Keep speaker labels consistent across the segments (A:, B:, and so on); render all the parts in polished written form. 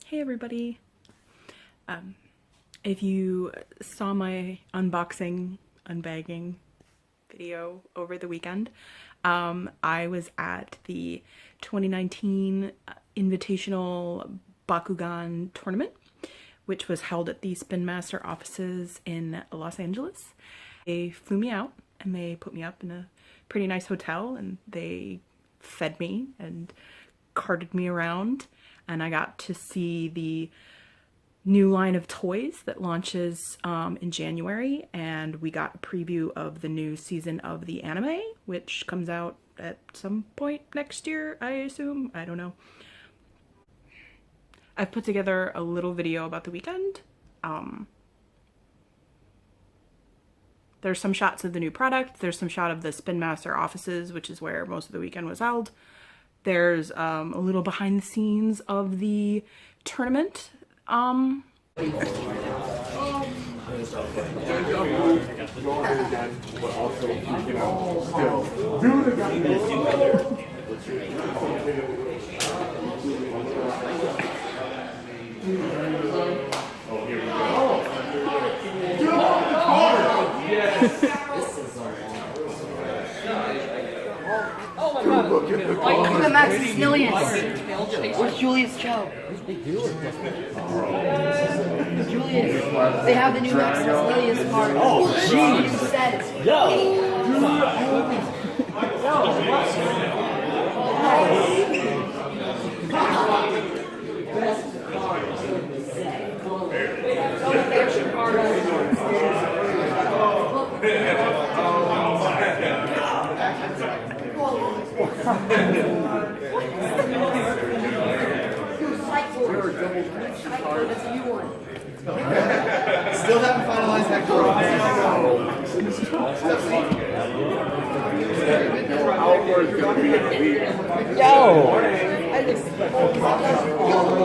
A: Hey everybody. If you saw my unbagging video over the weekend, I was at the 2019 Invitational Bakugan Tournament, which was held at the Spin Master offices in Los Angeles. They flew me out and they put me up in a pretty nice hotel and they fed me and carted me around, and I got to see the new line of toys that launches in January, and we got a preview of the new season of the anime, which comes out at some point next year, I assume. I don't know. I've put together a little video about the weekend. There's some shots of the new product. There's some shot of the Spin Master offices, which is where most of the weekend was held. There's a little behind the scenes of the tournament.
B: Look at Maximilian. Where's Julius Cho? Julius. They have the new Maximilian card. Oh, jeez.
C: Still haven't finalized that card.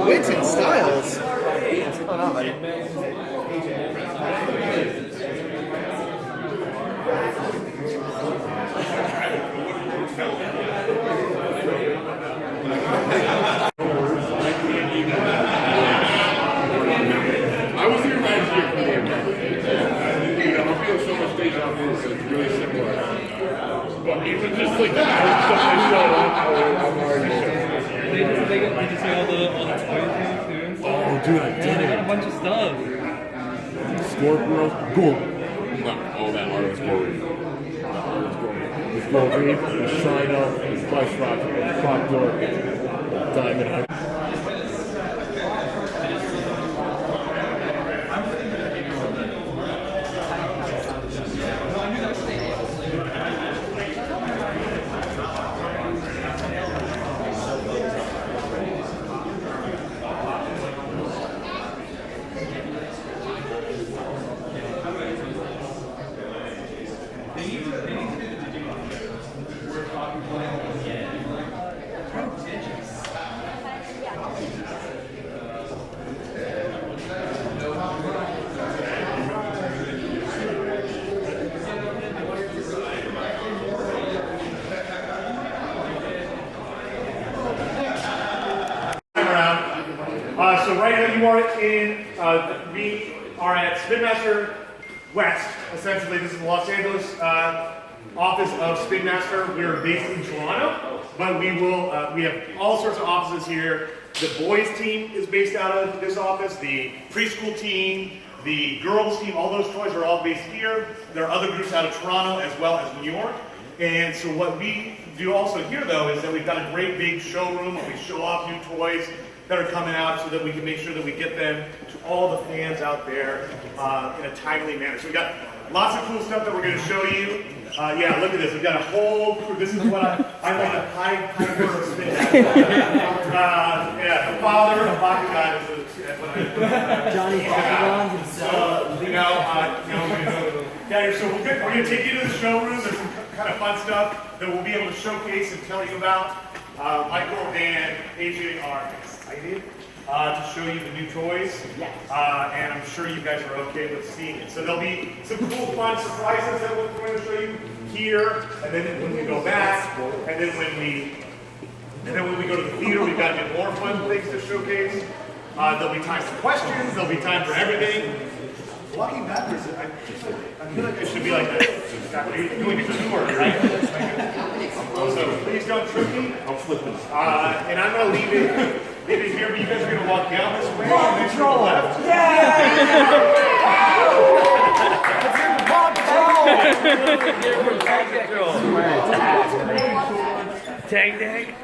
C: Winston Styles.
D: Even just like the stuff they showed I'm already sure.
E: They just see all the toys too.
D: Oh, dude, I did it.
E: A bunch of stuff.
D: Scorpio, gold. Oh, that art was gold. That art was gold. There's gold green, there's shine up, there's flash rock, clock door, diamond.
F: So right now you are in, we are at Spin Master West. Essentially, this is the Los Angeles office of Spin Master. We're based in Toronto, but we have all sorts of offices here. The boys team is based out of this office. The preschool team, the girls team, all those toys are all based here. There are other groups out of Toronto as well as New York. And so what we do also here, though, is that we've got a great big showroom where we show off new toys that are coming out so that we can make sure that we get them to all the fans out there in a timely manner. So we've got lots of cool stuff that we're going to show you. Yeah, look at this. We've got a whole crew. This is what I like a high of Spin. Yeah, the father of Bakugan is what I
B: Johnny Bakugan himself.
F: Yeah, so we're going to take you to the showroom. There's some kind of fun stuff that we'll be able to showcase and tell you about. Michael and AJ are excited to show you the new toys.
B: Yes.
F: And I'm sure you guys are okay with seeing it. So there'll be some cool, fun surprises that we're going to show you here, and then when we go back, and then when we go to the theater, we've got even more fun things to showcase. There'll be time for questions. There'll be time for everything.
C: Walking backwards, I feel like
F: It should be like that. You're doing a tour, right? So please don't trip me. I'm flipping. And I'm gonna leave it here, but you guys are gonna walk down this way and then to the left.
E: Tag tag.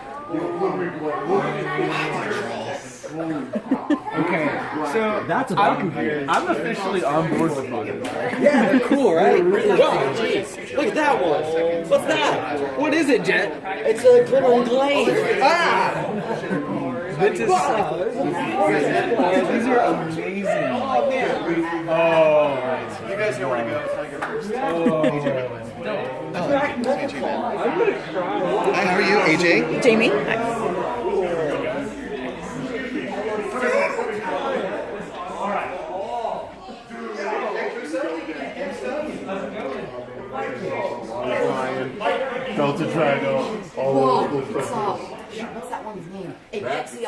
G: Okay, so
H: That's a
G: I'm officially on board with Bakugan.
H: Yeah, they're cool, right? Oh, jeez. Look at that one. What's that? What is it, Jet? It's a glimmering glaive. Ah!
G: This is
H: Wow.
G: these are amazing.
H: Oh, man.
C: you guys know where to go. So I go first. Hi, how are you, AJ?
A: Jamie?
D: Delta Triangle, all
B: Whoa,
D: over the
B: what's that one's name? Apexion.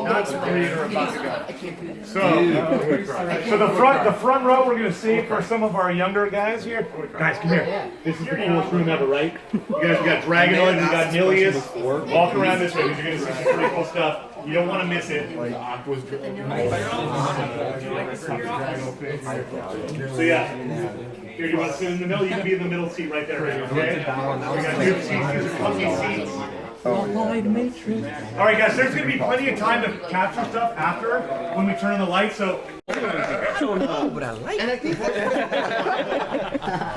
F: Not the creator of Bakugan.
B: I can't do this.
F: So the front row we're gonna save for some of our younger guys here. Guys, come here. This is the coolest room ever, right? You guys, we got Dragonoid, we got Nilius. Walk around this way because you're gonna see some pretty cool stuff. You don't want to miss it. So yeah. Here, you want to sit in the middle? You can be in the middle seat right there, right? Okay? We got good seats. These are comfy seats. All right, guys. There's going to be plenty of time to capture stuff after when we turn on the lights. So.
C: And I think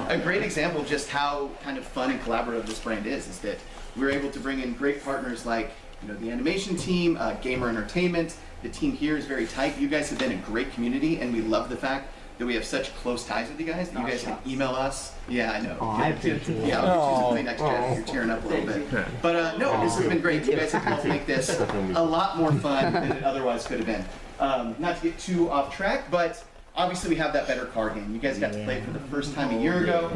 C: a great example of just how kind of fun and collaborative this brand is that we're able to bring in great partners like the animation team, Gamer Entertainment. The team here is very tight. You guys have been a great community, and we love the fact that we have such close ties with you guys. That you guys can email us. Yeah, I know.
H: Oh, I appreciate it.
C: Yeah, I'll get you something next Jen. You're tearing up a little bit. But no, this has been great. You guys have helped make this a lot more fun than it otherwise could have been. Not to get too off track, but obviously we have that better card game. You guys got to play it for the first time a year ago.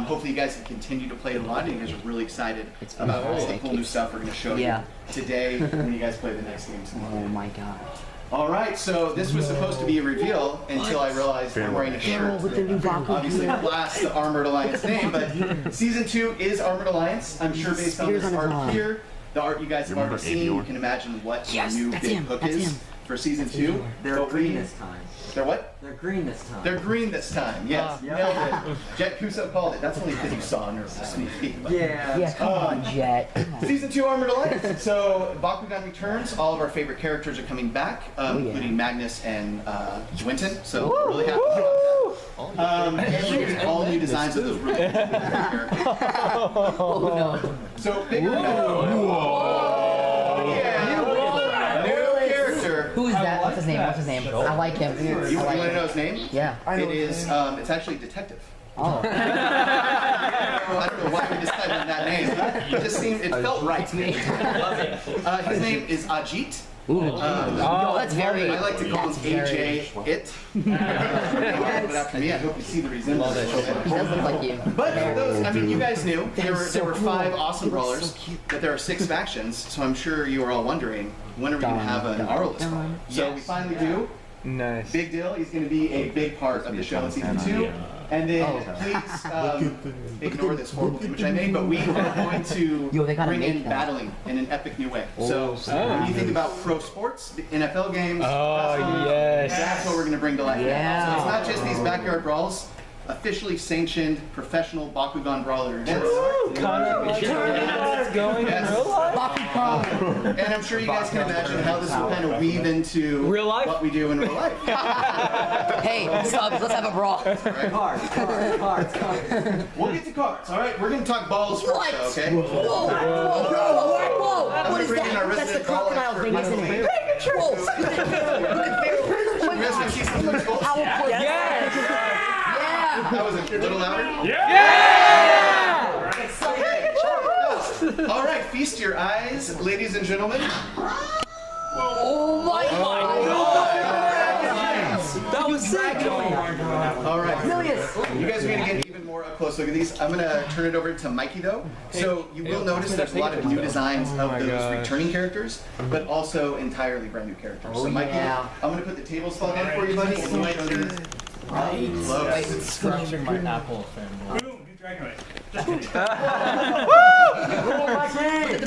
C: Hopefully you guys can continue to play it a lot, and you guys are really excited about all the cool new stuff we're going to show you today when you guys play the next game tomorrow.
H: Oh my god.
C: All right, so this was supposed to be a reveal until I realized I'm wearing a shirt. Obviously, blast the Armored Alliance name, but Season 2 is Armored Alliance. I'm sure based on this art here, the art you guys have already seen, you can imagine what the new big hook is for Season 2.
H: They're green this time.
C: They're what?
H: They're green this time.
C: They're green this time, yes. Nailed it. Jet Kuso called it. That's only because you saw under the sneak peek. But
H: Yeah, come on, Jet.
C: Season 2 Armored Alliance. So Bakugan returns. All of our favorite characters are coming back, including Magnus and Winton. So we're really happy about that. And we're getting all new designs of those really cool characters. So bigger
B: Who is that? What's his name? What's his name? I like him.
C: You want to know his name?
B: Yeah.
C: It is. It's actually Detective.
B: Oh.
C: I don't know why we decided on that name. It just seemed. It felt right to me. His name is Ajit.
B: Yo, that's very.
C: I like to call him AJ It. But after me, I hope you see the resemblance.
B: He does look like you.
C: But for those, I mean, you guys knew there were 5 awesome brawlers, but there are 6 factions. So I'm sure you are all wondering, when are we going to have an Arliss brawl? So we finally do.
G: Nice.
C: Big deal. He's going to be a big part of the show in Season 2. And then please ignore this horrible image I made, but we are going to bring in battling in an epic new way. So when you think about pro sports, the NFL games, that's what we're going to bring to life.
B: Yeah.
C: So it's not just these backyard brawls. Officially sanctioned professional Bakugan brawler events.
E: Going in real life?
C: And I'm sure you guys can imagine how this will kind of weave into
E: Real life?
C: what we do in real life.
B: Hey, Stubbs, let's have a brawl.
H: Cards.
C: We'll get to cards, all right? We're going to talk balls first,
B: What?
C: though, okay?
B: Whoa! What is
C: bringing our
B: that? That's the
C: resident ball
B: crocodile thing,
C: expert,
B: isn't it?
C: Michael
B: Whoa!
C: Resident season 2 goals. That was a little louder? All right, feast your eyes, ladies and gentlemen.
B: Oh my god!
H: That was sick.
C: All right.
B: Milius!
C: You guys are going to get even more more up close look at these. I'm gonna turn it over to Mikey though. So you will notice there's a lot of new designs of those returning characters, but also entirely brand new characters. So Mikey, I'm gonna put the table slot in for you, buddy, and you show these. Close.
G: It's scratching my Apple fanboy.
F: Boom, new Dragonite. Just kidding.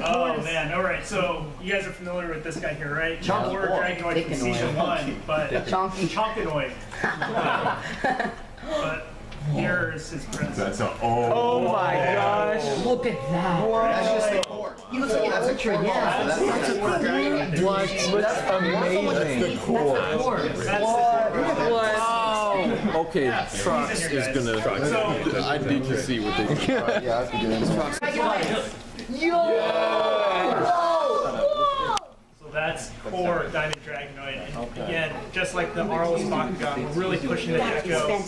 B: Oh
F: man, alright, so you guys are familiar with this guy here, right?
B: Chonky.
F: Or Dragonoid from season 1, but Chonkinoid. But here's his present.
D: That's a
E: Oh my gosh.
B: Look at that.
C: That's just the core.
B: He looks like
C: that's
B: an
C: a core.
B: ultra,
C: So that's a core Dragonite.
G: What? That's amazing.
D: the core.
G: Okay, Trox is gonna. I need to see what they do. Yeah, I have to get into
F: So that's core Diamond Dragonoid. And again, just like the Arlos Bakugan, we're really pushing the echo,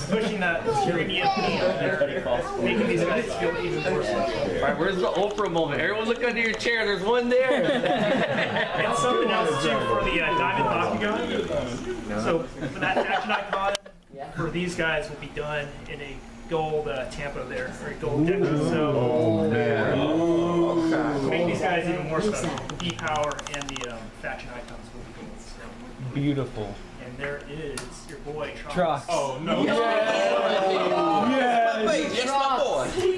F: pushing that premium theme there, making these guys feel even more special.
E: Alright, where's the Oprah moment? Everyone look under your chair, there's one there.
F: And something else too for the Diamond Bakugan. So for that action icon, for these guys will be done in a gold tampo there, or a gold deco. So to make these guys even more special. The E-Power and the faction icons will be gold. So.
G: Beautiful.
F: And there is your boy,
G: Trox.
F: Oh no.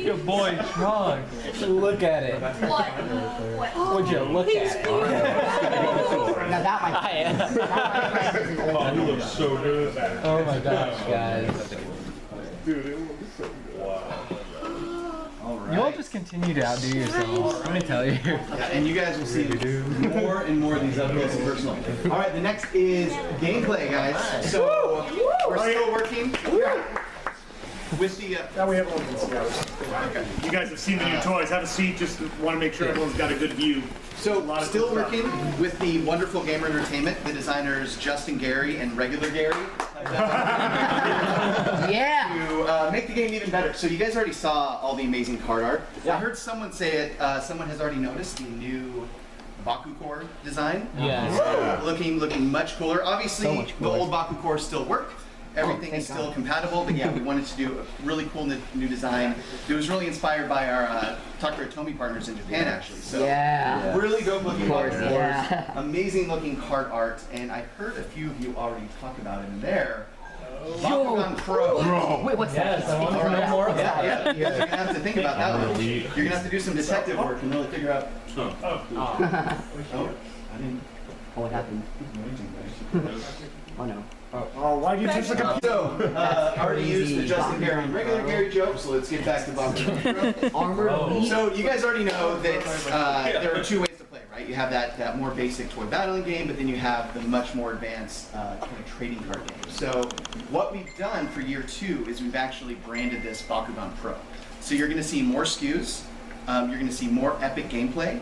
G: Your boy Trox. Look at it. Would you look at it?
B: Now that might
D: He looks so good.
G: Oh my gosh, guys.
D: Dude, it looks so
G: You all just continue to outdo yourselves. Let me tell you.
C: Yeah, and you guys will see more and more of these up close and personal. All right, the next is gameplay, guys. So we're still working with the.
F: Now we have one of okay. You guys have seen the new toys. Have a seat. Just want to make sure everyone's got a good view.
C: So still working with the wonderful Gamer Entertainment, the designers Justin Gary and Regular Gary. To make the game even better. So you guys already saw all the amazing card art. I heard someone say it. Someone has already noticed the new Bakugan design.
G: Yes.
C: Looking much cooler. Obviously, the old Bakugan still work. Everything is still compatible, but yeah, we wanted to do a really cool new design. It was really inspired by our Takara Tomy partners in Japan, actually. So really dope looking Bakugan, amazing looking card art, and I heard a few of you already talk about it in there. Bakugan Pro.
B: Wait, what's that?
G: Yes, I want to know more about it.
C: Yeah, you guys are gonna have to think about that one. You're gonna have to do some detective work and really figure out.
B: What happened? Oh no.
F: Oh, why do you touch the computer?
C: So, I already used the Justin Gary and Regular Gary joke, so let's get back to Bakugan Pro.
B: Armor.
C: So you guys already know that there are two ways to play, right? You have that more basic toy battling game, but then you have the much more advanced kind of trading card game. So what we've done for year 2 is we've actually branded this Bakugan Pro. So you're going to see more SKUs, you're going to see more epic gameplay.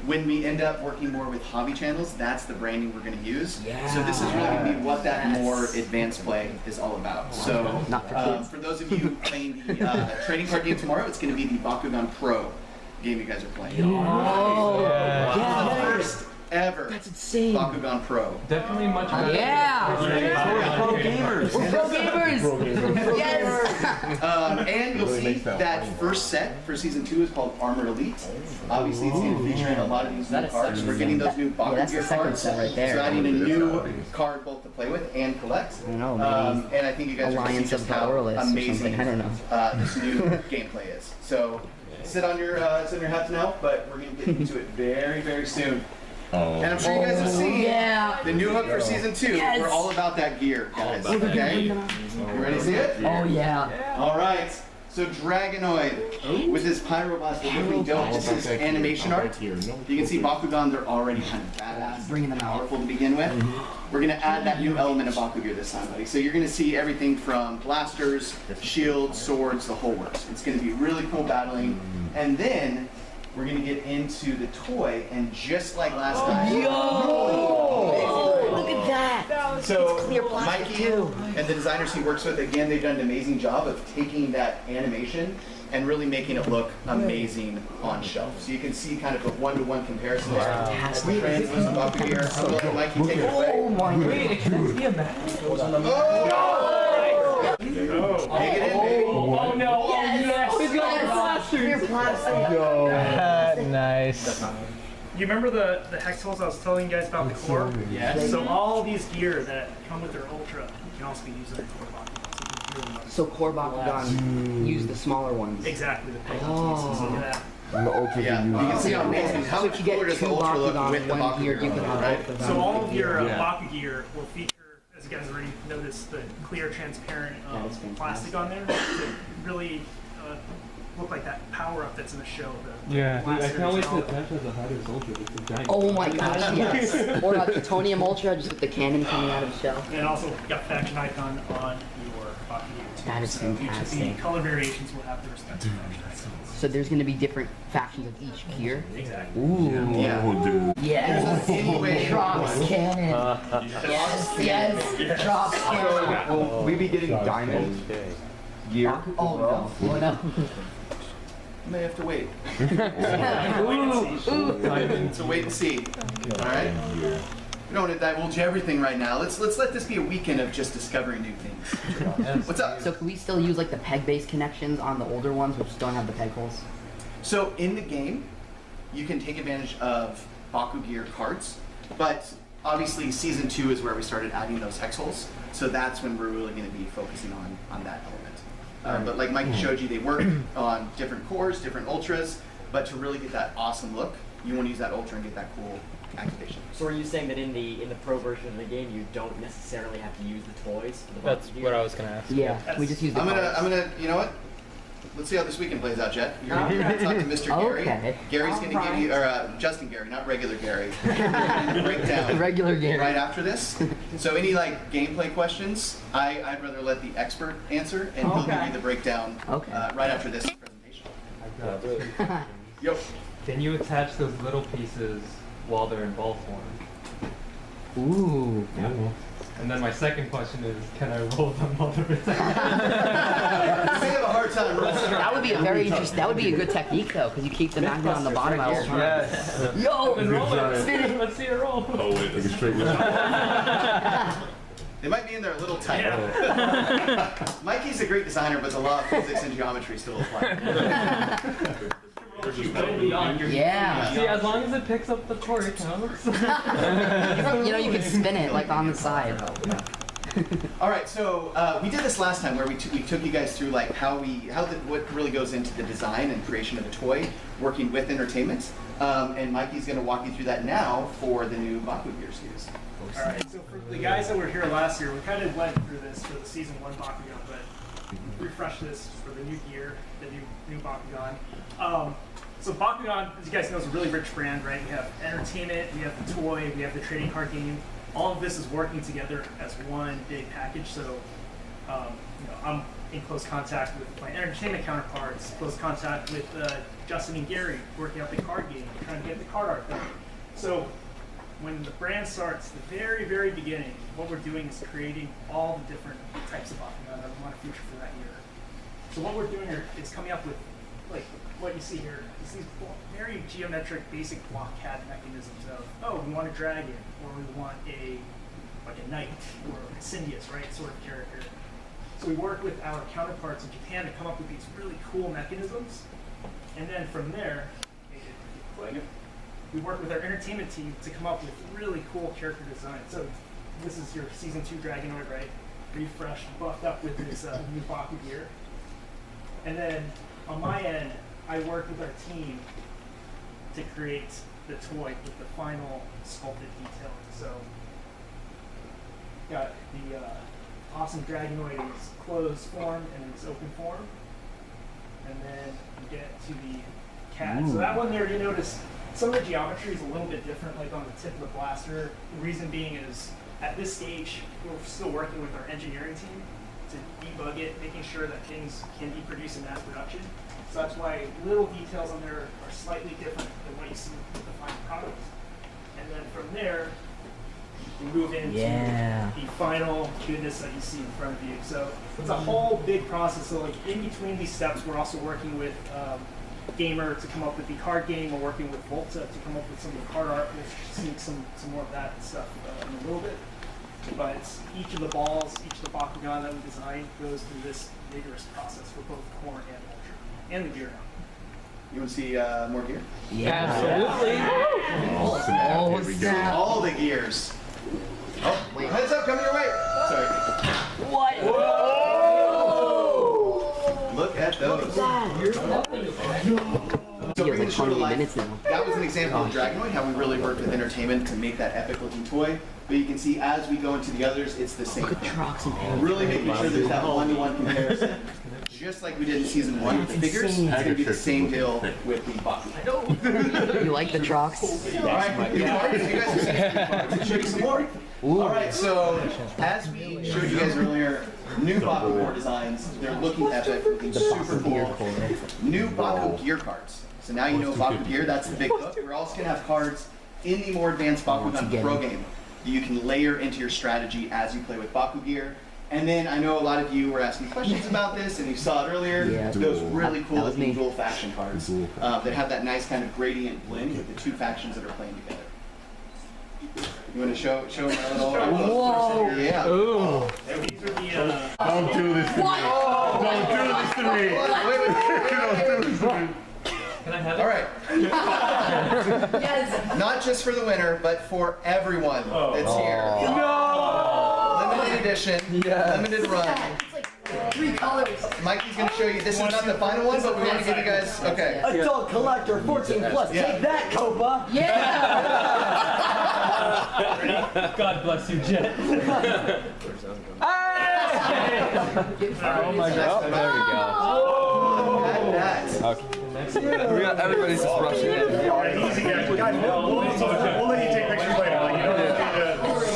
C: When we end up working more with hobby channels, that's the branding we're going to use. So this is really going to be what that more advanced play is all about. So for those of you playing the trading card game tomorrow, it's going to be the Bakugan Pro game you guys are playing. The first ever Bakugan Pro.
G: Definitely much better.
B: We're pro gamers. We're pro gamers. Yes.
C: And you'll see that first set for season 2 is called Armor Elite. Obviously, it's going to feature a lot of these new cards. We're getting those new Bakugan cards.
B: Right there.
C: So adding a new card both to play with and collect.
B: I don't know, maybe
C: And I think you guys are going to see just how amazing this new gameplay is. So sit on your hats now, but we're going to get into it very, very soon. And I'm sure you guys have seen the new hook for season 2. We're all about that gear, guys. Okay? You ready to see it?
B: Oh yeah.
C: All right. So Dragonoid with his Pyroblast looking dope. This is animation art. You can see Bakugan, they're already kind of badass,
B: Bringing them out.
C: powerful to begin with. We're going to add that new element of Bakugan this time, buddy. So you're going to see everything from blasters, shields, swords, the whole works. It's going to be really cool battling. And then we're going to get into the toy, and just like last time.
B: Look at that.
C: So Mikey and the designers he works with, again, they've done an amazing job of taking that animation and really making it look amazing on shelf. So you can see kind of a one-to-one comparison there. Translucent Bakugan here. I'm gonna let Mikey take it away.
B: Oh my god.
G: Wait, can I see a map?
F: Oh,
C: Dig it in, baby.
E: Oh no!
B: Yes.
E: Oh, he's got your blasters.
B: Your plastic.
I: Nice.
F: you remember the hex holes I was telling you guys about the core?
E: Yes.
F: So all these gear that come with their Ultra can also be used in core Bakugan.
B: So core Bakugan use the smaller ones.
F: Exactly, the peg
B: Oh.
F: pieces. Look at that.
G: And the Ultra
C: Yeah, you can see how amazing. How
B: So
C: much
B: if you get
C: cooler does the
B: two
C: Ultra look
B: Bakugan
C: with the
B: one gear, you
C: Bakugan
B: can
C: on,
B: have
C: right?
B: both of them.
F: So all of your
G: Yeah.
F: Baku gear will feature, as you guys already noticed, the clear, transparent
B: That is fantastic.
F: plastic on there to really look like that power up that's in the show. The
I: Yeah.
J: I
F: blasters
J: can't wait
F: and all
J: to
F: that.
J: attach as a Hydros Ultra. It's a giant.
B: Oh my gosh, yes. Or a Plutonium Ultra, just with the cannon coming out of the shell.
F: And also got faction icon on your Baku gear too.
B: That is
F: so Each of
B: fantastic.
F: the color variations will have the respective faction icons.
B: So there's going to be different factions of each gear.
F: Exactly.
B: Ooh.
C: Yeah.
G: Oh, dude.
B: Yes.
C: Anyway,
B: Drops cannon. Yes. Drops cannon.
K: Will we be getting diamond gear?
B: Oh no. Oh no.
C: you may have to wait.
B: Ooh.
C: So wait and see. All right. We don't want to divulge everything right now. Let's let this be a weekend of just discovering new things. What's up?
B: So can we still use like the peg-based connections on the older ones, which don't have the peg holes?
C: So in the game, you can take advantage of Baku Gear cards, but obviously Season 2 is where we started adding those hex holes. So that's when we're really going to be focusing on that element. But like Mikey showed you, they work on different cores, different ultras, but to really get that awesome look, you want to use that ultra and get that cool activation.
L: So are you saying that in the pro version of the game you don't necessarily have to use the toys for the
I: That's
L: Baku gear?
I: what I was gonna ask.
B: Yeah, we just use the cards.
C: I'm gonna, you know what? Let's see how this weekend plays out, Jet. You're gonna talk to Mr. Gary.
B: Okay.
C: Gary's gonna give you, or Justin Gary, not regular Gary. Breakdown.
B: Regular Gary.
C: Right after this. So any like gameplay questions, I'd rather let the expert answer, and he'll give you the breakdown right after this presentation. Yo.
J: Can you attach those little pieces while they're in ball form?
B: Ooh.
J: And then my second question is, can I roll them while they're
C: You may have a hard time rolling.
B: That would be a very interesting. That would be a good technique though, because you keep the magnet on the bottom all the time.
I: Yes.
B: Yo,
J: Spin it. Let's see it roll.
G: Oh, wait, it's straight with
C: They might be in there a little tight. Mikey's a great designer, but the law of physics and geometry still apply.
B: Yeah.
J: See, as long as it picks up the core, it counts.
B: You know, you can spin it like on the side.
C: All right, so we did this last time where we took you guys through like what really goes into the design and creation of a toy, working with entertainment, and Mikey's going to walk you through that now for the new Baku Gear series.
F: All right, so for the guys that were here last year, we kind of went through this for the Season 1 Bakugan, but refresh this for the new gear, the new Bakugan. So Bakugan, as you guys know, is a really rich brand, right? We have entertainment, we have the toy, we have the trading card game. All of this is working together as one big package. So, I'm in close contact with my entertainment counterparts, close contact with Justin and Gary, working out the card game, trying to get the card art done. So, when the brand starts, the very, very beginning, what we're doing is creating all the different types of Bakugan that we want to feature for that year. So what we're doing here is coming up with, like, what you see here is these very geometric, basic block CAD mechanisms of, oh, we want a dragon, or we want a knight, or a Syndius, right, sort of character. So we work with our counterparts in Japan to come up with these really cool mechanisms, and then from there, we work with our entertainment team to come up with really cool character design. So this is your Season 2 Dragonoid, right? Refreshed, buffed up with this new Baku gear. And then on my end, I work with our team to create the toy with the final sculpted detailing. So got the awesome Dragonoid in its closed form and in its open form. And then you get to the cat. So that one there, you notice some of the geometry is a little bit different, like on the tip of the blaster. The reason being is, at this stage, we're still working with our engineering team to debug it, making sure that things can be produced in mass production. So that's why little details on there are slightly different than what you see with the final product. And then from there, we move into the final goodness that you see in front of you. So it's a whole big process. So like in between these steps, we're also working with Gamer to come up with the card game. We're working with Volta to come up with some of the card art. We'll see some more of that stuff in a little bit.
I: but each of the balls, each of the Bakugan that we designed goes through this rigorous process for both core and ultra, and the gear now.
C: You want to see more gear?
L: Yeah,
C: Absolutely. All the gears. Oh, wait. Heads up, coming your way. Sorry.
L: What?
C: Whoa! Look at those. So bring the show to life. That was an example of Dragonoid, how we really worked with entertainment to make that epic looking toy. But you can see as we go into the others, it's the same. Really making sure there's that one-to-one comparison. Just like we did in season 1 with the figures, it's going to be the same deal with the Bakugan.
L: You like the trucks?
C: Alright, you guys have seen it. Show you some more. Alright, so as we showed you guys earlier, new Bakugan designs, they're looking epic, looking super cool. New Baku gear cards. So now you know Baku gear, that's the big book. We're also going to have cards in the more advanced Bakugan Pro game that you can layer into your strategy as you play with Baku gear. And then I know a lot of you were asking questions about this, and you saw it earlier. Yeah. Those really cool looking dual faction cards that have that nice kind of gradient blend with the two factions that are playing together. You want to show them a little? Whoa! Yeah. Ooh.
D: Don't do this to me. Don't do this to me.
C: Wait.
J: Can I have it?
C: All right. Yes. Not just for the winner, but for everyone that's here. No. Limited edition. Limited run.
B: It's like 3 colors.
C: Mikey's going to show you. This is not the final one, but we want to give you guys. Okay.
H: Adult collector, 14 plus.
C: Yeah.
H: Take that, Copa.
B: Yeah.
J: God bless you, Jet.
E: Oh my god. There we go. Okay. Everybody's just rushing in.
F: Alright, easy guys. Guys, we'll let you take pictures later. Like, you don't have to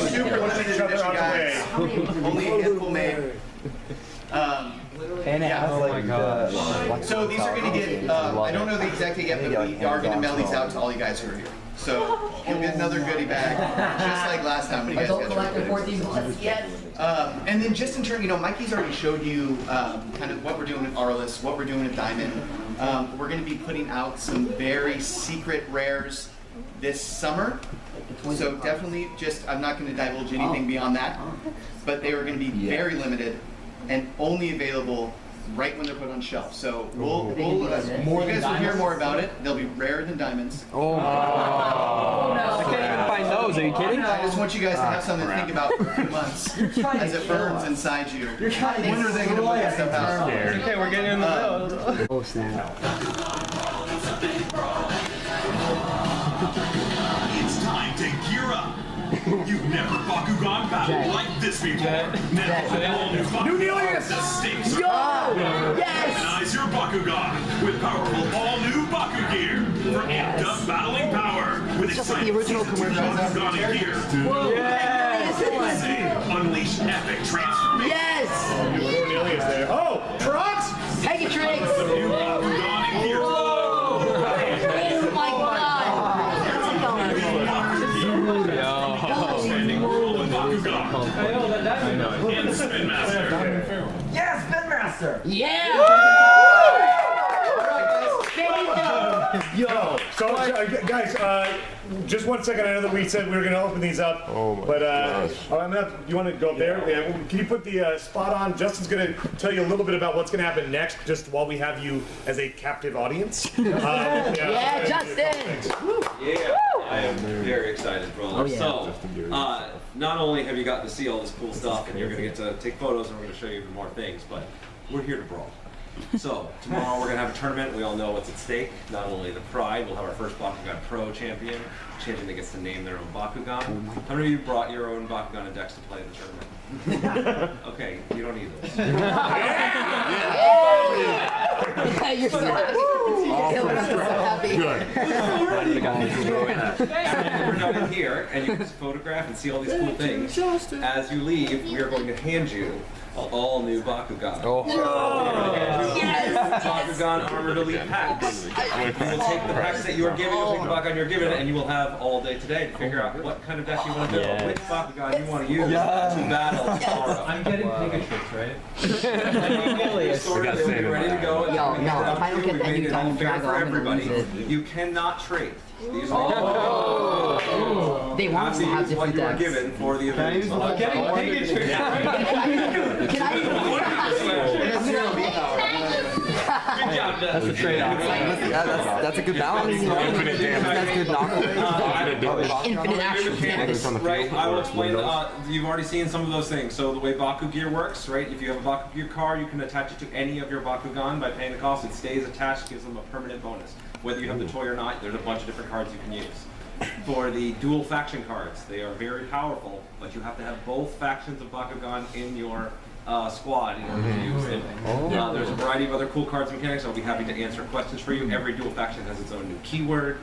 F: super limited each other out the way.
C: Only a handful made.
E: Oh my god.
C: So these are going to get, I don't know the exact date yet, but we are going to mail these out to all you guys who are here. So you'll get another goodie bag, just like last time when you guys
B: Adult
C: got
B: collector,
C: your
B: 14 plus. Yes.
C: and then just in turn, Mikey's already showed you kind of what we're doing with Arliss, what we're doing with Diamond. We're going to be putting out some very secret rares this summer. So definitely I'm not going to divulge anything beyond that, but they are going to be very limited and only available right when they're put on shelf. So you guys will hear more about it. They'll be rarer than diamonds.
E: Oh, no. I can't even find those. Are you kidding?
C: I just want you guys to have something to think about for a few months as it burns inside you. When are they going to put this stuff out?
E: Okay, we're getting in the middle.
H: Oh, snap.
M: It's time to gear up. You've never Bakugan battled like this before. Now,
F: New Nelius!
M: The stakes are
B: Yes!
M: Organize your Bakugan with powerful all-new Baku gear for amped-up battling power with exciting
H: the original commercial.
M: Bakugan gear.
B: Yes!
M: Unleash epic transformation.
B: Yes!
F: New Nelius there. Oh, Trunks!
B: Take it, Trunks!
M: The new Bakugan in gear.
B: Oh my god!
M: Outstanding world of Bakugan. And Spin Master.
H: Yes, Spin Master.
B: Yeah!
F: Yo! So, guys, just 1 second. I know that we said we were going to open these up.
D: Oh my
F: but,
D: gosh.
F: You want to go up there? Yeah. Can you put the spot on? Justin's going to tell you a little bit about what's going to happen next, just while we have you as a captive audience.
B: Yeah, Justin!
E: Yeah, I am very excited, brother.
H: Oh, yeah.
E: So, not only have you gotten to see all this cool stuff, and you're going to get to take photos, and we're going to show you even more things, but we're here to brawl. So, tomorrow we're going to have a tournament. We all know what's at stake. Not only the pride, we'll have our first Bakugan Pro champion that gets to name their own Bakugan. How many of you brought your own Bakugan and decks to play in the tournament? Okay, you don't need those.
B: Yeah, you're so happy.
E: We're done in here, and you can photograph and see all these cool things. As you leave, we are going to hand you all new Bakugan. Bakugan Armored Elite packs. You will take the packs that you are given, you'll take the Bakugan you're given, and you will have all day today to figure out what kind of deck you want to build, which Bakugan you want to use to battle tomorrow.
J: I'm getting Pikachu, right?
E: We're ready to go.
B: Yo, no, if I don't get that new Diamond
E: fair for everybody. You cannot trade. These are
B: They want to have
E: what
B: different
E: you are
B: decks.
E: given for the event.
B: Can
E: Good job, Jeff.
K: That's a trade-off. That's a good balance. Infinite damage. That's good knockoff.
B: Infinite action.
E: Mechanics, right? I will explain. You've already seen some of those things. So the way Baku Gear works, right? If you have a Baku Gear card, you can attach it to any of your Bakugan by paying the cost. It stays attached, gives them a permanent bonus. Whether you have the toy or not, there's a bunch of different cards you can use. For the dual faction cards, they are very powerful, but you have to have both factions of Bakugan in your squad in order to use them. There's a variety of other cool cards and mechanics. I'll be happy to answer questions for you. Every dual faction has its own new keyword.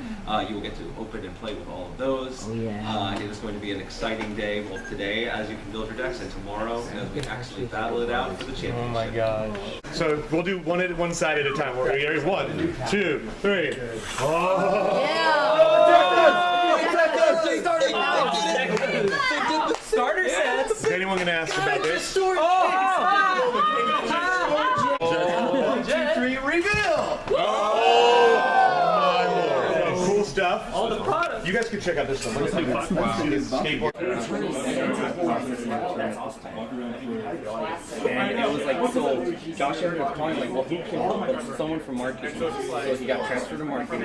E: You will get to open and play with all of those. It is going to be an exciting day, both today as you can build your decks, and tomorrow as we actually battle it out for the championship.
H: Oh my gosh.
F: So we'll do one side at a time. Here's 1, 2, 3.
H: Starter sets.
F: Is anyone going to ask about this?
H: 1, 2, 3, reveal!
F: Cool stuff.
H: All the products.
F: You guys can check out this one. Look at this skateboard.
N: And it was like, so Josh Everett was calling, like, well, who can help us? Someone from marketing. So he got transferred to marketing.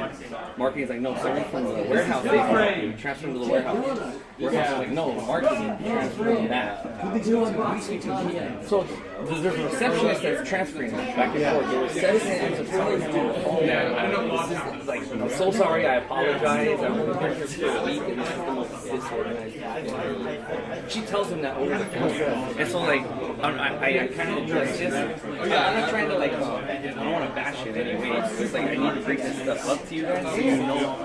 N: Marketing is like, no, someone from the warehouse. They transferred him to the warehouse. Warehouse is like, no, marketing transferred him that. So there's a receptionist that's transferring him back and forth. The receptionist is telling him on the phone that, like, I'm so sorry, I apologize. I'm only here for a week, and this is the most disorganized. She tells him that over the phone. And so, like, I kind of address this. I'm not trying to, like, I don't want to bash it anyway. It's like, I need to bring this stuff up to you guys so you know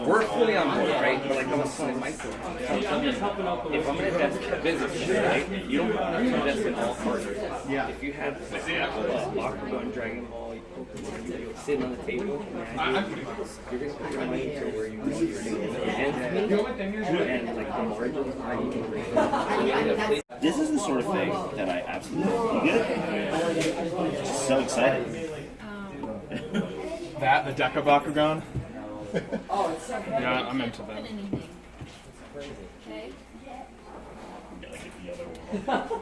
N: we're fully on board, right? But like I was telling myself, if I'm going to invest in business, right, you don't have to invest in all cards. If you have Bakugan, Dragon Ball, you're sitting on the table, you're going to put your money to where you want your hands and like the margins are you can bring.
O: This is the sort of thing that I absolutely love. Just so excited.
P: The Deca Bakugan? Yeah, I'm into that.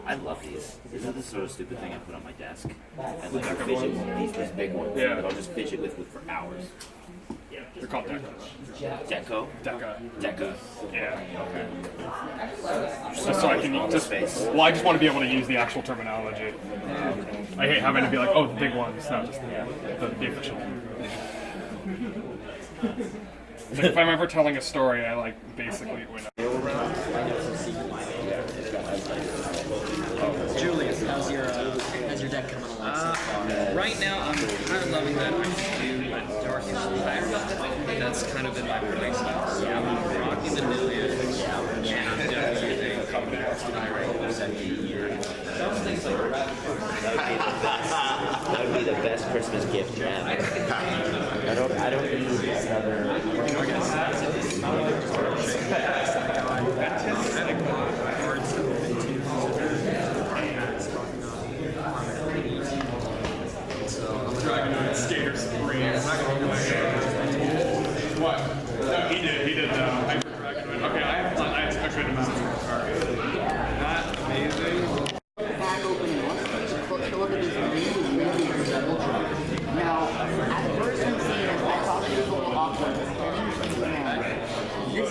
O: I love these. This is the sort of stupid thing I put on my desk. And like I fidget with these big ones that I'll just fidget with for hours.
P: They're called Decas.
O: Deco? Deca.
P: Yeah.
O: Okay.
P: So I can just well, I just want to be able to use the actual terminology. I hate having to be like, oh, the big ones, not just the official. Like if I'm ever telling a story, I like basically win.
Q: Julius, how's your deck coming along? Right now, I'm kind of loving that I do Dark Inspire. That's kind of been my play style. So I'm rocking the Nillion, and I'm definitely using some things like that.
O: That would be the best Christmas gift you have. I don't need another.
P: Dragon Skater Supreme. What? No, he did Hyper Dragon. Okay, I have a good amount of cards. That amazing.
B: Back opening one. To look at these really double draw. Now, at first I'm seeing it, I thought it was a little awkward. This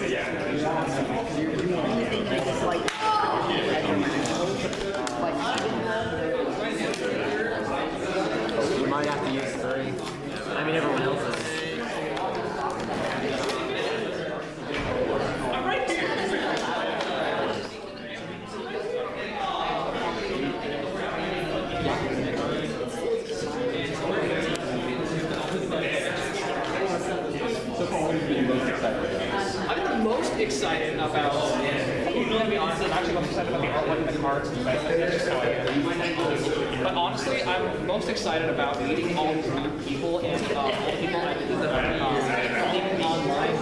B: is awesome. You're doing anything that is like.
L: You might have to use 3. I mean, everyone else is.
I: I'm most excited about, to be honest, I'm actually most excited about the artwork and the cards and the but honestly, I'm most excited about meeting all these new people and people that are thinking online.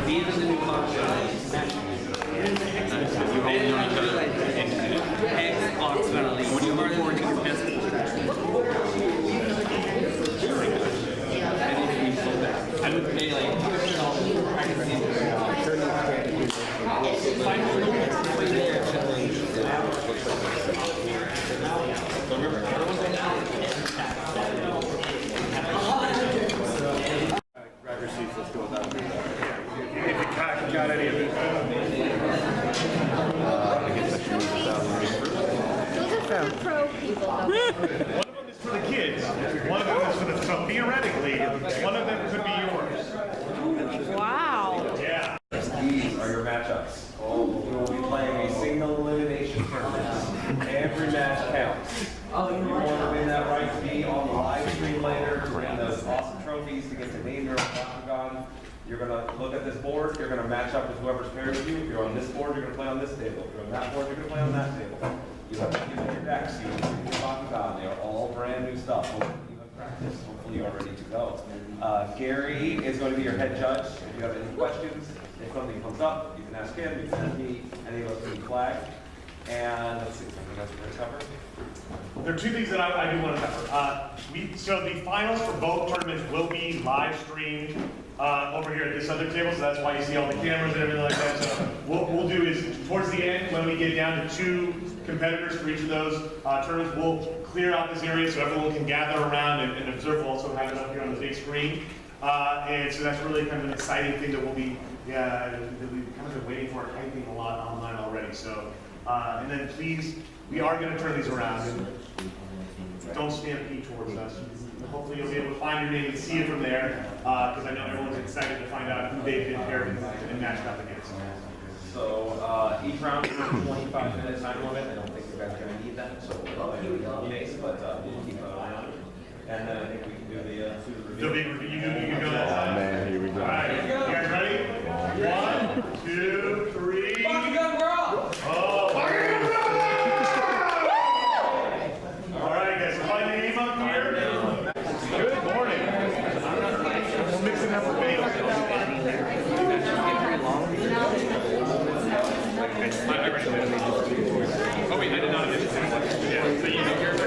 I: These are the new concepts. What do you learn for your business?
F: One of them is for the kids. One of them is for the. So theoretically, one of them could be yours.
R: Wow.
F: Yeah.
E: These are your matchups. Oh, we will be playing a single elimination tournament. Every match counts. You want to win that right to be on the live stream later, to win those awesome trophies, to get to name your own Bakugan. You're going to look at this board, you're going to match up with whoever's paired with you. If you're on this board, you're going to play on this table. If you're on that board, you're going to play on that table. You have to give your decks, you have to your Bakugan. They are all brand new stuff. Hopefully you have practiced. Hopefully you are ready to go. Gary is going to be your head judge. If you have any questions, if something comes up, you can ask him, you can ask me, any of us can flag. And let's see, something else we're going to cover.
F: There are two things that I do want to cover. So the finals for both tournaments will be live streamed over here at this other table, so that's why you see all the cameras and everything like that. So what we'll do is, towards the end, when we get down to 2 competitors for each of those tournaments, we'll clear out this area so everyone can gather around and observe. We'll also have it up here on the big screen. And so that's really kind of an exciting thing that we'll be, that we've kind of been waiting for, typing a lot online already. So, and then please, we are going to turn these around. And don't stampede towards us. Hopefully you'll be able to find your name and see it from there, because I know everyone's excited to find out who they've been paired and matched up against.
E: So each round is a 25-minute time limit. I don't think you guys are going to need that, so we'll pace, but we'll keep that around. And then I think we can do the big review. You can go that side.
D: Oh man, here we go.
F: All right, you guys ready? 1, 2, 3.
Q: Bakugan, we're off!
F: Oh, Bakugan, we're off! All right, guys, so find your name up here. Good morning. We're mixing up the bagels.
P: Oh wait, I did not have it. Yeah, so you make yours.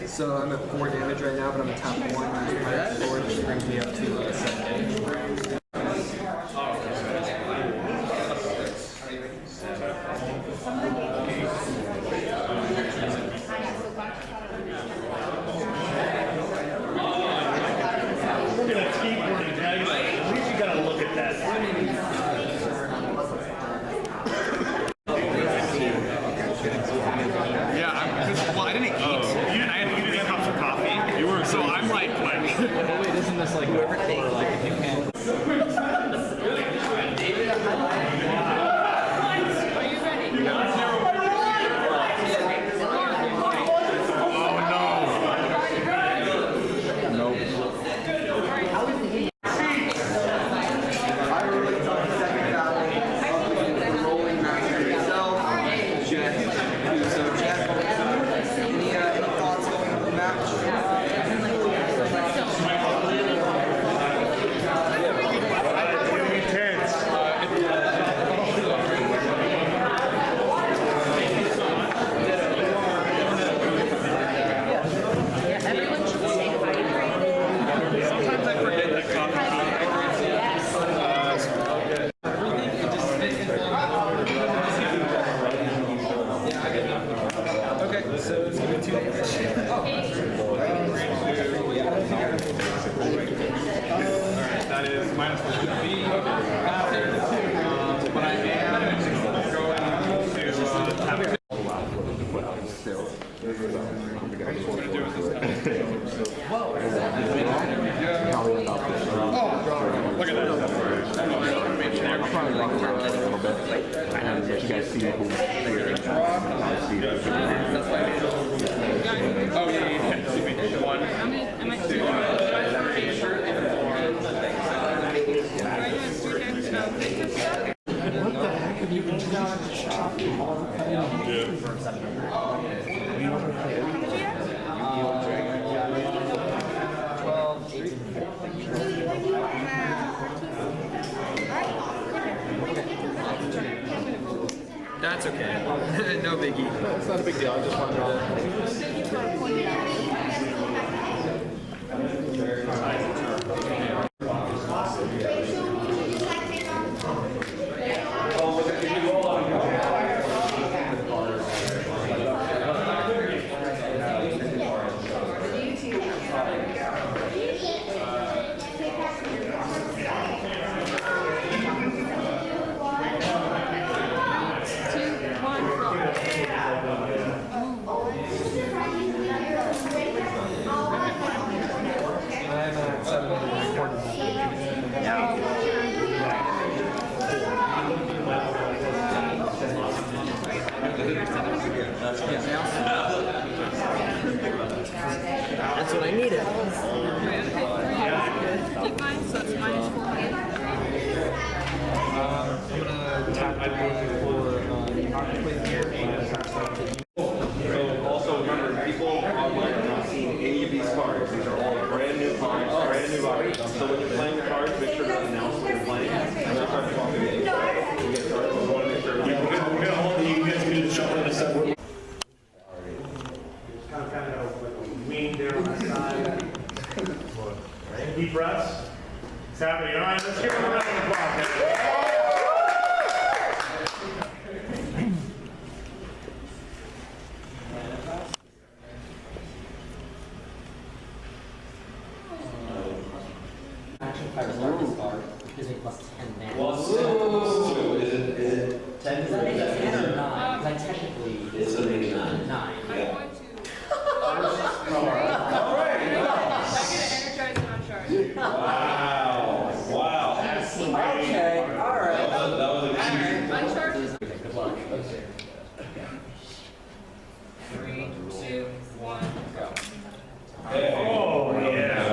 Q: So I'm at 4 damage right now, but I'm at top 1. Which brings me up to 7 damage.
F: Look at that skateboarding, guys. At least you gotta look at that.
P: Well, I didn't eat, and I had 3 cups of coffee. You were, so I'm like.
J: Well, wait, isn't this like whoever takes like if you can?
D: You guys see who's here.
Q: That's okay. No biggie.
G: It's not a big deal. I just wanted to.
R: Thank you for pointing it out.
H: That's what I needed.
R: Keep mine, so it's minus 4.
J: I'm gonna tap
E: So also remember, people online are not seeing any of these cards. These are all brand new cards, brand new cards. So when you're playing the cards, make sure to announce what you're playing. And then start talking to you. You get cards. We want to make sure.
F: We're gonna hold you guys can do the shuffle in a second. Kind of wing there on the side. Deep breaths. It's happening. All right, let's give them a round of applause.
L: Gives me plus 10 damage.
E: Well, so is it 10?
L: Does that make it 10 or 9? Because I technically
E: It's a 9.
L: 9.
E: Yeah. Wow. Wow.
L: Okay, alright.
E: That was a
L: Good luck.
R: 3, 2, 1, go.
F: Oh, yeah.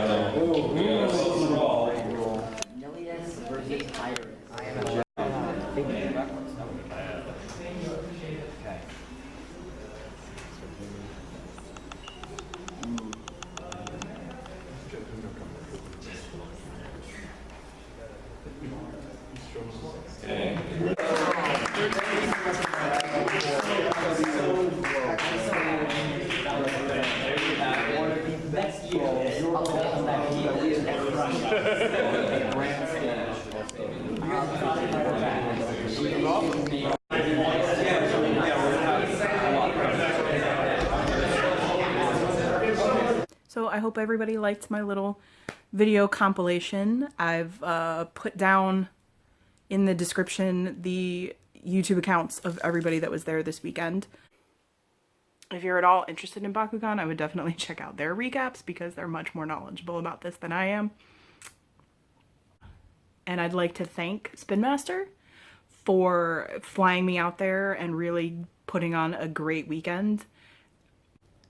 L: Nilius versus Iris. I am a
A: So I hope everybody liked my little video compilation. I've put down in the description the YouTube accounts of everybody that was there this weekend. If you're at all interested in Bakugan, I would definitely check out their recaps because they're much more knowledgeable about this than I am. And I'd like to thank Spin Master for flying me out there and really putting on a great weekend.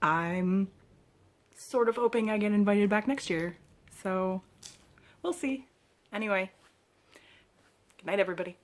A: I'm sort of hoping I get invited back next year, so we'll see. Anyway, good night, everybody.